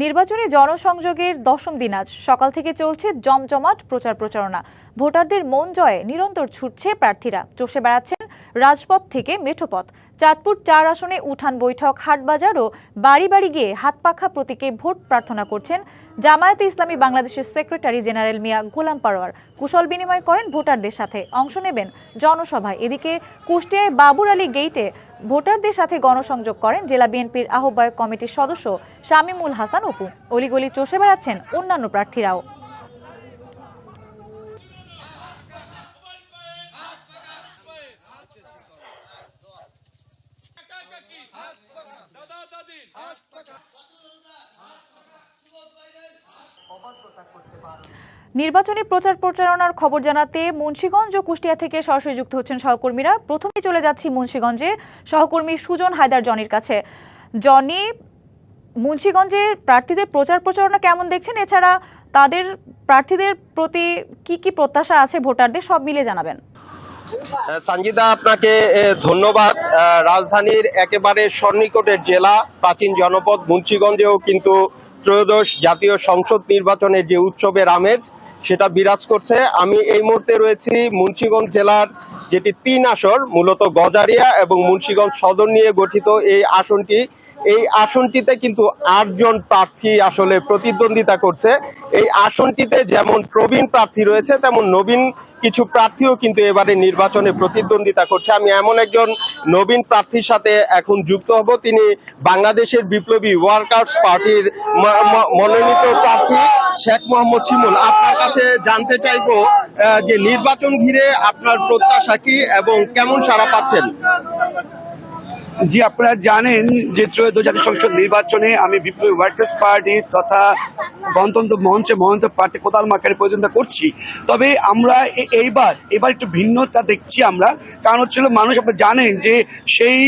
নির্বাচনী জনসংযোগের দশম দিন আজ সকাল থেকে চলছে জমজমাট প্রচার প্রচারণা। ভোটারদের মন জয়ে নিরন্তর ছুটছে প্রার্থীরা, চষে বেড়াচ্ছেন রাজপথ থেকে মেঠোপথ। চাঁদপুর ৪ আসনে উঠান বৈঠক, হাটবাজার ও বাড়ি বাড়ি গিয়ে হাত পাখা প্রতীকে ভোট প্রার্থনা করছেন জামায়াতে ইসলামী বাংলাদেশের সেক্রেটারি জেনারেল মিয়া গোলাম পারোয়ার। কুশল বিনিময় করেন ভোটারদের সাথে, অংশ নেবেন জনসভায়। এদিকে কুষ্টিয়ায় বাবুর আলী গেইটে ভোটারদের সাথে গণসংযোগ করেন জেলা বিএনপির আহ্বায়ক কমিটির সদস্য শামীমুল হাসান অপু। অলিগলি চষে বেড়াচ্ছেন অন্যান্য প্রার্থীরাও। নির্বাচনী প্রচার প্রচারণার খবর জানাতে মুন্সিগঞ্জ ও কুষ্টিয়া থেকে সরাসরি যুক্ত হচ্ছেন সহকর্মীরা। প্রথমেই চলে যাচ্ছি মুন্সিগঞ্জে সহকর্মী সুজন হায়দার জনির কাছে। জনি, মুন্সিগঞ্জের প্রার্থীদের প্রচার প্রচারণা কেমন দেখছেন? এছাড়া তাদের প্রার্থীদের প্রতি কি কি প্রত্যাশা আছে ভোটারদের, সব মিলে জানাবেন। সঞ্জিদা, আপনাকে ধন্যবাদ। রাজধানীর একেবারে সন্নিকটের জেলা, প্রাচীন জনপদ মুন্সিগঞ্জেও কিন্তু ত্রয়োদশ জাতীয় সংসদ নির্বাচনের যে উৎসবের আমেজ সেটা বিরাজ করছে। আমি এই মুহূর্তে রয়েছি মুন্সিগঞ্জ জেলার যেটি ৩ আসন, মূলত গজারিয়া এবং মুন্সিগঞ্জ সদর নিয়ে গঠিত এই আসনটিতে কিন্তু ৮ জন প্রার্থী আসলে প্রতিদ্বন্দ্বিতা করছে। এই আসনটিতে যেমন প্রবীণ প্রার্থী রয়েছে, তেমন নবীন কিছু প্রার্থীও কিন্তু এবারে নির্বাচনে প্রতিদ্বন্দ্বিতা করছে। আমি এমন একজন নবীন প্রার্থীর সাথে এখন যুক্ত হব। তিনি বাংলাদেশের বিপ্লবী ওয়ার্কার্স পার্টির মনোনীত প্রার্থী শেখ মোহাম্মদ শিমুল। আপনার কাছে জানতে চাইবো যে নির্বাচন ঘিরে আপনার প্রত্যাশা কি এবং কেমন সাড়া পাচ্ছেন? জি, আপনারা জানেন যে ত্রয়োদশ জাতীয় সংসদ নির্বাচনে আমি বিপ্লবী ওয়ার্কার্স পার্টি তথা গণতন্ত্র মঞ্চে মনোনীত প্রার্থী কোদাল মার্কারে প্রতিদ্বন্দ্বিতা করছি। তবে আমরা এবার একটু ভিন্নতা দেখছি আমরা, কারণ হচ্ছিল মানুষ, আপনারা জানেন যে সেই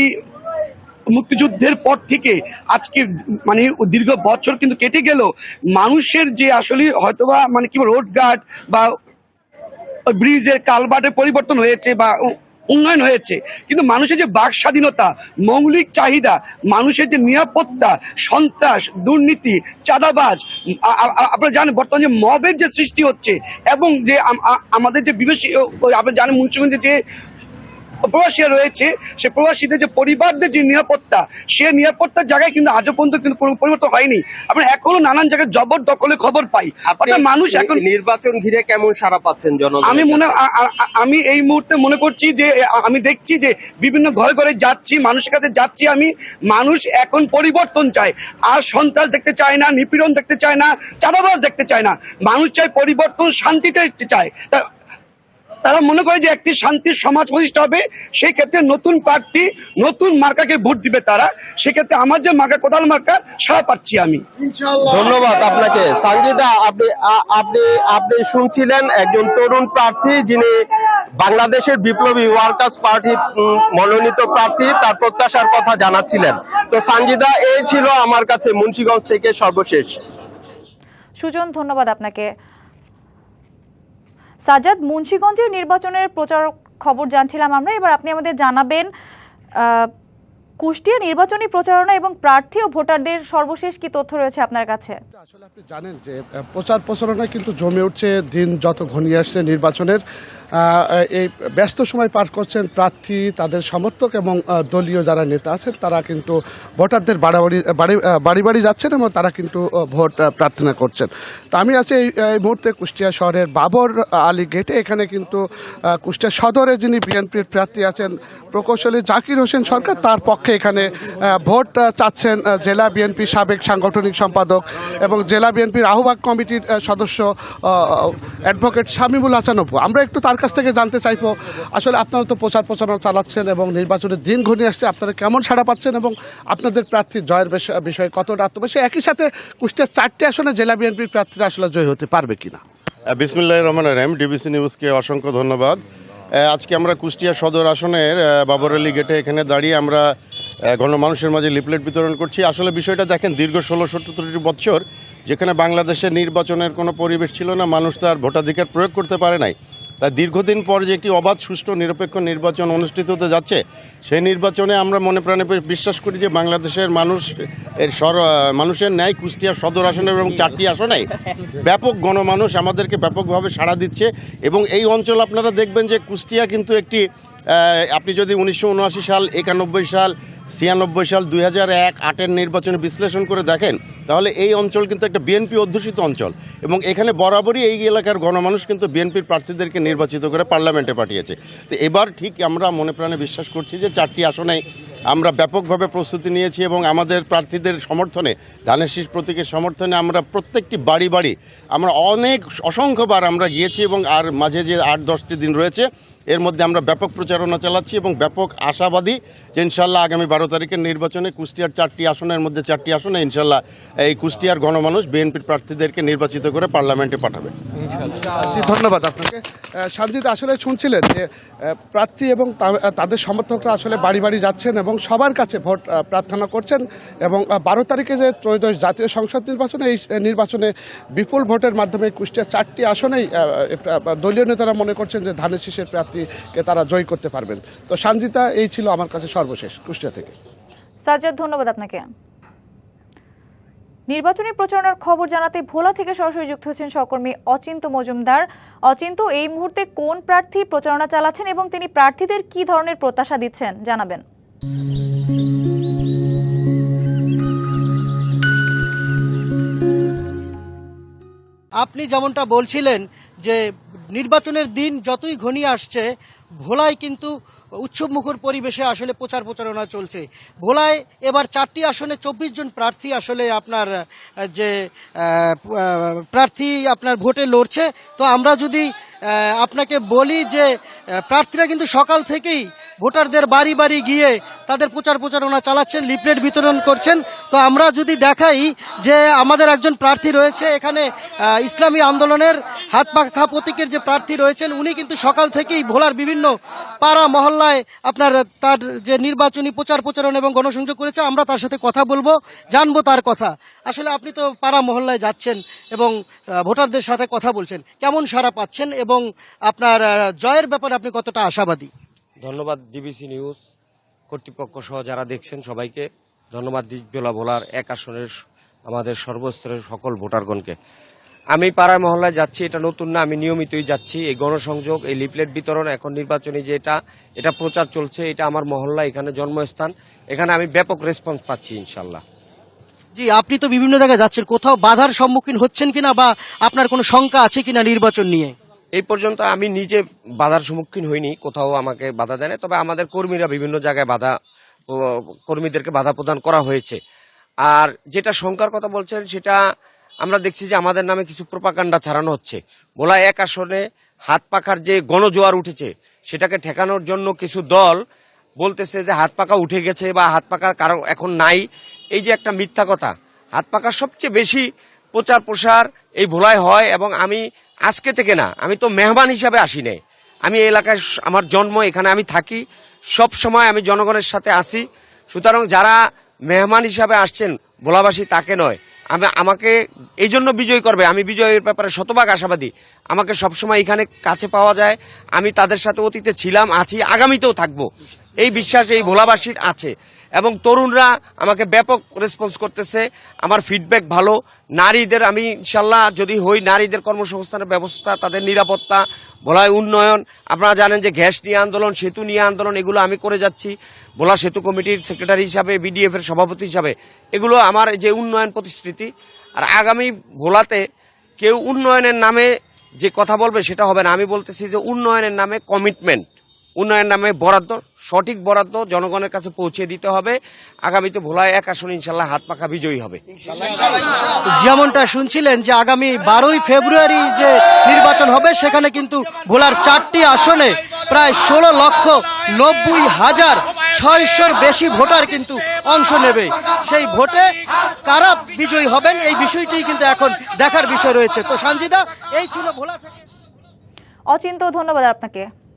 মুক্তিযুদ্ধের পর থেকে আজকে মানে দীর্ঘ বছর কিন্তু কেটে গেল, মানুষের যে আসলে হয়তোবা মানে কি রোডঘাট বা ব্রিজের কালভার্টের পরিবর্তন হয়েছে বা উন্নয়ন হয়েছে, কিন্তু মানুষের যে বাক স্বাধীনতা, মৌলিক চাহিদা, মানুষের যে নিরাপত্তা, সন্ত্রাস, দুর্নীতি, চাঁদাবাজ, আপনারা জানেন বর্তমানে যে মবের যে সৃষ্টি হচ্ছে এবং যে আমাদের যে বিদেশি, আপনারা জানেন মুন্সিগঞ্জে যে প্রবাসীরা রয়েছে, সে প্রবাসীদের যে পরিবারদের যে নিরাপত্তা, সে নিরাপত্তার জায়গায় কিন্তু আজও পর্যন্ত কিন্তু কোনো পরিবর্তন হয়নি। আমরা এখনো নানান জায়গায় জবরদখলের খবর পাই। মানুষ এখন নির্বাচন ঘিরে কেমন সাড়া পাচ্ছেন জনগণ? আমি এই মুহূর্তে মনে করছি যে আমি দেখছি যে বিভিন্ন ঘরে ঘরে যাচ্ছি, মানুষের কাছে যাচ্ছি আমি, মানুষ এখন পরিবর্তন চায়, আর সন্ত্রাস দেখতে চায় না, নিপীড়ন দেখতে চায় না, চাঁদাবাজ দেখতে চায় না, মানুষ চায় পরিবর্তন, শান্তিতে চায়। তারা মনে করে যে একটি শান্তির সমাজ প্রতিষ্ঠা হবে, সেই ক্ষেত্রে নতুন প্রার্থী, নতুন মার্কাকে ভোট দিবে তারা। সেক্ষেত্রে আমার যে মার্কা কোদাল মার্কা, সাড়া পাচ্ছি আমি। ধন্যবাদ আপনাকে। সঞ্জিদা, আপনি শুনছিলেন একজন তরুণ প্রার্থী, যিনি বাংলাদেশের বিপ্লবী ওয়ার্কার্স পার্টির মনোনীত প্রার্থী, তার প্রত্যাশার কথা জানাচ্ছিলেন। তো সঞ্জিদা, এই ছিল আমার কাছে মুন্সিগঞ্জ থেকে সর্বশেষ। সুজন, ধন্যবাদ আপনাকে। সাজ্জাদ, মুন্সিগঞ্জের নির্বাচনের প্রচার খবর জানছিলাম আমরা, এবার আপনি আমাদের জানাবেন কুষ্টিয়া নির্বাচনী প্রচারণা এবং প্রার্থী ও ভোটারদের সর্বশেষ কি তথ্য রয়েছে আপনার কাছে? আসলে আপনি জানেন যে প্রচার প্রচারণা কিন্তু জমে উঠছে, দিন যত ঘনিয়ে আসছে নির্বাচনের। এই ব্যস্ত সময় পার করছেন প্রার্থী, তাদের সমর্থক এবং দলীয় যারা নেতা আছেন, তারা কিন্তু ভোটারদের বাড়ি বাড়ি যাচ্ছেন এবং তারা কিন্তু ভোট প্রার্থনা করছেন। তো আমি আছি এই মুহূর্তে কুষ্টিয়া শহরের বাবর আলী গেটে। এখানে কিন্তু কুষ্টিয়া সদরে যিনি বিএনপির প্রার্থী আছেন প্রকৌশলী জাকির হোসেন সরকার, তার পক্ষে এখানে ভোট চাচ্ছেন জেলা বিএনপির সাবেক সাংগঠনিক সম্পাদক এবং জেলা বিএনপির আহ্বায়ক কমিটির সদস্য অ্যাডভোকেট শামীমুল হাসান অপু। আমরা একটু তার কাছ থেকে জানতে চাইবো, আসলে আপনারা তো প্রচার প্রচারণা চালাচ্ছেন এবং নির্বাচনের দিন ঘনিয়ে আসছে, আপনারা কেমন সাড়া পাচ্ছেন এবং আপনাদের প্রার্থীর জয়ের বিষয়ে কতটা আত্মবিশ্বাস? একই সাথে কুষ্টিয়ার 4টি আসনে জেলা বিএনপির প্রার্থীরা আসলে জয় হতে পারবে কিনা? বিসমিল্লাহির রহমানির রহিম। ডিবিসি নিউজকে অসংখ্য ধন্যবাদ। আজকে আমরা কুষ্টিয়া সদর আসনের বাবর আলী গেটে এখানে দাঁড়িয়ে আমরা গণমানুষের মাঝে লিফলেট বিতরণ করছি। আসলে বিষয়টা দেখেন, দীর্ঘ 16-17 বছর যেখানে বাংলাদেশের নির্বাচনের কোনো পরিবেশ ছিল না, মানুষ তার ভোটাধিকার প্রয়োগ করতে পারে নাই, তাই দীর্ঘদিন পর যে একটি অবাধ সুষ্ঠু নিরপেক্ষ নির্বাচন অনুষ্ঠিত হতে যাচ্ছে, সেই নির্বাচনে আমরা মনে প্রাণে বিশ্বাস করি যে বাংলাদেশের মানুষের ন্যায় কুষ্টিয়া সদর আসনে এবং 4টি আসনে ব্যাপক গণমানুষ আমাদেরকে ব্যাপকভাবে সাড়া দিচ্ছে। এবং এই অঞ্চল আপনারা দেখবেন যে কুষ্টিয়া কিন্তু একটি আপনি যদি 1979 সাল, 91 সাল, 96 সাল, 2001, 8-এর নির্বাচনে বিশ্লেষণ করে দেখেন, তাহলে এই অঞ্চল কিন্তু একটা বিএনপি অধ্যুষিত অঞ্চল এবং এখানে বরাবরই এই এলাকার গণমানুষ কিন্তু বিএনপির প্রার্থীদেরকে নির্বাচিত করে পার্লামেন্টে পাঠিয়েছে। তো এবার ঠিক আমরা মনে প্রাণে বিশ্বাস করছি যে 4টি আসনে আমরা ব্যাপকভাবে প্রস্তুতি নিয়েছি এবং আমাদের প্রার্থীদের সমর্থনে, ধানের শীষ প্রতীকের সমর্থনে আমরা প্রত্যেকটি বাড়ি বাড়ি আমরা অসংখ্যবার আমরা গিয়েছি এবং আর মাঝে যে 8-10টি দিন রয়েছে এর মধ্যে আমরা ব্যাপক প্রচারণা চালাচ্ছি এবং ব্যাপক আশাবাদী যে ইনশাল্লাহ আগামী 12 তারিখের নির্বাচনে কুষ্টিয়ার 4টি আসনের মধ্যে 4টি আসনে ইনশাল্লাহ এই কুষ্টিয়ার গণমানুষ বিএনপির প্রার্থীদেরকে নির্বাচিত করে পার্লামেন্টে পাঠাবে। জি, ধন্যবাদ আপনাকে। সঞ্জিত, আসলে শুনছিলেন যে প্রার্থী এবং তাদের সমর্থকরা আসলে বাড়ি বাড়ি যাচ্ছেন এবং সবার কাছে ভোট প্রার্থনা করছেন এবং 12 তারিখে যে ত্রয়োদশ জাতীয় সংসদ নির্বাচনে, এই নির্বাচনে বিপুল ভোটের মাধ্যমে কুষ্টিয়ার 4টি আসনেই দলীয় নেতারা মনে করছেন যে ধানের শীষের প্রার্থীকে তারা জয় করতে পারবেন। তো সঞ্জিতা, এই ছিল আমার কাছে সর্বশেষ কুষ্টিয়া থেকে। সাজ্জাদ, ধন্যবাদ আপনাকে। নির্বাচনী প্রচারণার খবর জানাতে ভোলা থেকে সরাসরি যুক্ত হচ্ছেন সহকর্মী অচিন্ত মজুমদার। অচিন্ত, এই মুহূর্তে কোন প্রার্থী প্রচারণা চালাচ্ছেন এবং তিনি প্রার্থীদের কি ধরনের প্রত্যাশা দিচ্ছেন জানাবেন। আপনি যেমনটা বলছিলেন যে নির্বাচনের দিন যতই ঘনিয়ে আসছে, ভোলায় কিন্তু উৎসবমুখর পরিবেশে আসলে প্রচারণা চলছে। ভোলায় এবার 4টি আসনে 24 জন প্রার্থী আসলে আপনার যে প্রার্থী আপনার ভোটে লড়ছে। তো আমরা যদি আপনাকে বলি যে প্রার্থীরা কিন্তু সকাল থেকেই ভোটারদের বাড়ি বাড়ি গিয়ে তাদের প্রচারণা চালাচ্ছেন, লিফলেট বিতরণ করছেন। তো আমরা যদি দেখাই যে আমাদের একজন প্রার্থী রয়েছে এখানে, ইসলামী আন্দোলনের হাত পাখা প্রতীকের যে প্রার্থী রয়েছেন, উনি কিন্তু সকাল থেকেই ভোলার বিভিন্ন পাড়া মহল্লায় আপনার তার যে নির্বাচনী প্রচারণা এবং গণসংযোগ করেছে। আমরা তার সাথে কথা বলবো, জানবো তার কথা। আসলে আপনি তো পাড়া মহল্লায় যাচ্ছেন এবং ভোটারদের সাথে কথা বলছেন, কেমন সাড়া পাচ্ছেন এবং আপনার জয়ের ব্যাপারে আপনি কতটা আশাবাদী? ধন্যবাদ ডিবিসি নিউজ কর্তৃপক্ষ সহ যারা দেখছেন সবাইকে ধন্যবাদ। দিকবেলা ভোলার 1 আসনের আমাদের সর্বস্তরের সকল ভোটারগণকে। আমি পাড়ায় মহল্লায় যাচ্ছি, এটা নতুন না, আমি নিয়মিতই যাচ্ছি। এই গণসংযোগ, এই লিফলেট বিতরণ, এখন নির্বাচনী যে এটা প্রচার চলছে, এটা আমার মহল্লা, এখানে জন্মস্থান, এখানে আমি ব্যাপক রেসপন্স পাচ্ছি ইনশাল্লাহ। জি, আপনি তো বিভিন্ন জায়গায় যাচ্ছেন, কোথাও বাধার সম্মুখীন হচ্ছেন কিনা বা আপনার কোনো শঙ্কা আছে কিনা নির্বাচন নিয়ে? এই পর্যন্ত আমি নিজে বাধার সম্মুখীন হইনি, কোথাও আমাকে বাধা দেয় না। তবে আমাদের কর্মীরা বিভিন্ন জায়গায় কর্মীদেরকে বাধা প্রদান করা হয়েছে। আর যেটা শঙ্কার কথা বলছেন, সেটা আমরা দেখছি যে আমাদের নামে কিছু প্রোপাগান্ডা ছড়ানো হচ্ছে। ভোলা 1 আসনে হাত পাখার যে গণজোয়ার উঠেছে, সেটাকে ঠেকানোর জন্য কিছু দল বলতেছে যে হাত পাখা উঠে গেছে বা হাত পাখা কারো এখন নাই। এই যে একটা মিথ্যা কথা। হাত পাখার সবচেয়ে বেশি প্রচার এই ভোলায় হয় এবং আমি আজকে থেকে না, আমি তো মেহমান হিসাবে আসি নাই। আমি এই এলাকায় আমার জন্ম, এখানে আমি থাকি, সব সময় আমি জনগণের সাথে আসি। সুতরাং যারা মেহমান হিসাবে আসছেন ভোলাবাসী, তাকে নয়, আমাকে এই জন্য বিজয় করবে। আমি বিজয়ের ব্যাপারে শতভাগ আশাবাদী। আমাকে সবসময় এখানে কাছে পাওয়া যায়। আমি তাদের সাথে অতীতে ছিলাম, আছি, আগামীতেও থাকবো, এই বিশ্বাস এই ভোলাবাসীর আছে। এবং তরুণরা আমাকে ব্যাপক রেসপন্স করতেছে, আমার ফিডব্যাক ভালো। নারীদের আমি ইনশাল্লাহ যদি হই, নারীদের কর্মসংস্থানের ব্যবস্থা, তাদের নিরাপত্তা, ভোলায় উন্নয়ন, আপনারা জানেন যে গ্যাস নিয়ে আন্দোলন, সেতু নিয়ে আন্দোলন, এগুলো আমি করে যাচ্ছি ভোলা সেতু কমিটির সেক্রেটারি হিসাবে, বিডিএফ এর সভাপতি হিসাবে। এগুলো আমার যে উন্নয়ন প্রতিশ্রুতি। আর আগামী ভোলাতে কেউ উন্নয়নের নামে যে কথা বলবে সেটা হবে না। আমি বলতেছি যে উন্নয়নের নামে কমিটমেন্ট, উন্নয়নের নামে বরাদ্দ, সঠিক বরাদ্দ জনগণের কাছে পৌঁছে দিতে হবে। আগামীতে ভোলায় 1 আসনে ইনশাল্লাহ হাত পাখা বিজয়ী হবে। যেমনটা শুনছিলেন যে আগামী 12ই ফেব্রুয়ারি যে নির্বাচন হবে, সেখানে কিন্তু ভোলার 4টি আসনে প্রায় 16,90,600 বেশি ভোটার কিন্তু অংশ নেবে। সেই ভোটে কারা বিজয়ী হবেন, এই বিষয়টি কিন্তু এখন দেখার বিষয় রয়েছে। তো সঞ্জিদা, এই ছিল ভোলা থেকে। অচিন্ত, ধন্যবাদ আপনাকে।